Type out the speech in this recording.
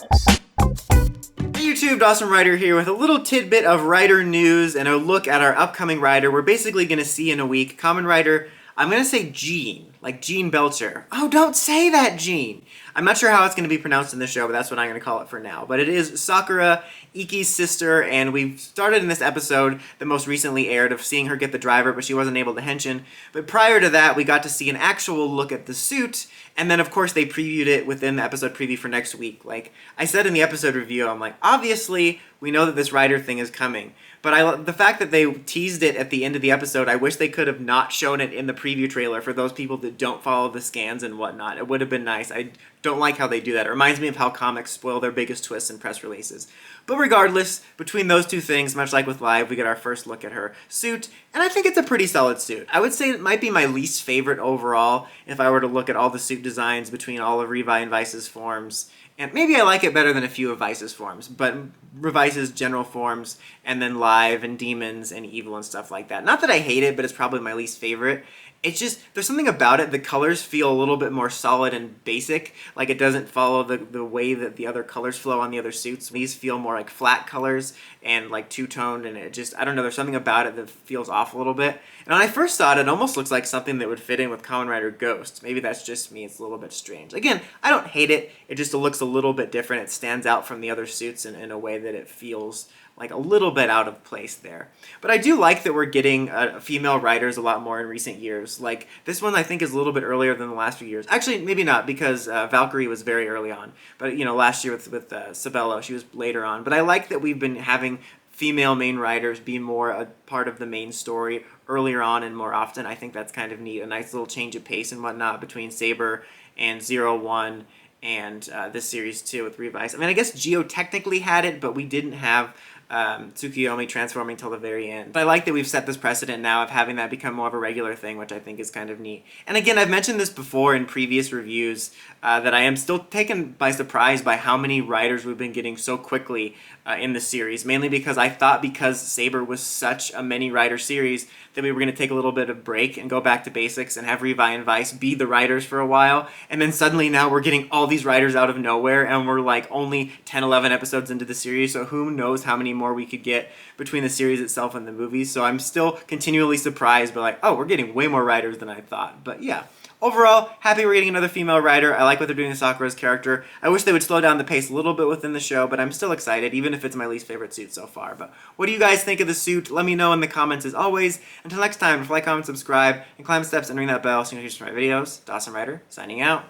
Hey YouTube, Dawson Rider here with a little tidbit of Rider news and a look at our upcoming Rider. We're basically going to see in a week Kamen Rider, I'm going to say Jeanne, like Jeanne Belcher. Oh, don't say that, Jeanne! I'm not sure how it's going to be pronounced in the show, but that's what I'm going to call it for now. But it is Sakura, Iki's sister, and we've started in this episode that most recently aired of seeing her get the driver, but she wasn't able to henshin. But prior to that, we got to see an actual look at the suit, and then of course they previewed it within the episode preview for next week. Like I said in the episode review, I'm like, obviously we know that this Rider thing is coming. But the fact that they teased it at the end of the episode, I wish they could have not shown it in the preview trailer for those people that don't follow the scans and whatnot. It would have been nice. I don't like how they do that. It reminds me of how comics spoil their biggest twists in press releases. But regardless, between those two things, much like with Live, we get our first look at her suit, and I think it's a pretty solid suit. I would say it might be my least favorite overall if I were to look at all the suit designs between all of Revice and Vice's forms. And maybe I like it better than a few of Vice's forms, but Revice's general forms, and then Live and Demons and Evil and stuff like that. Not that I hate it, but it's probably my least favorite. It's just, there's something about it, the colors feel a little bit more solid and basic, like it doesn't follow the way that the other colors flow on the other suits. These feel more like flat colors and like two-toned, and it just, I don't know, there's something about it that feels off a little bit. And when I first saw it, it almost looks like something that would fit in with Kamen Rider Ghost. Maybe that's just me, it's a little bit strange. Again, I don't hate it, it just looks a little bit different. It stands out from the other suits in a way that it feels like a little bit out of place there. But I do like that we're getting female riders a lot more in recent years. Like, this one I think is a little bit earlier than the last few years. Actually, maybe not, because Valkyrie was very early on. But, you know, last year with Sabello, she was later on. But I like that we've been having female main riders be more a part of the main story earlier on and more often. I think that's kind of neat. A nice little change of pace and whatnot between Saber and 01 and this series too with Revice. I mean, I guess Geo technically had it, but we didn't have Tsukiyomi transforming till the very end. But I like that we've set this precedent now of having that become more of a regular thing, which I think is kind of neat. And again, I've mentioned this before in previous reviews, that I am still taken by surprise by how many riders we've been getting so quickly in the series, mainly because I thought because Saber was such a many rider series that we were going to take a little bit of break and go back to basics and have Revice and Vice be the riders for a while, and then suddenly now we're getting all these riders out of nowhere, and we're like only 10, 11 episodes into the series, so who knows how many more we could get between the series itself and the movies. So I'm still continually surprised, but like, oh, we're getting way more riders than I thought. But yeah, overall, happy we're getting another female rider. I like what they're doing to Sakura's character. I wish they would slow down the pace a little bit within the show, but I'm still excited, even if it's my least favorite suit so far. But what do you guys think of the suit? Let me know in the comments as always. Until next time, like, comment, subscribe, and climb the steps and ring that bell so you can hear my videos. Dawson Rider, signing out.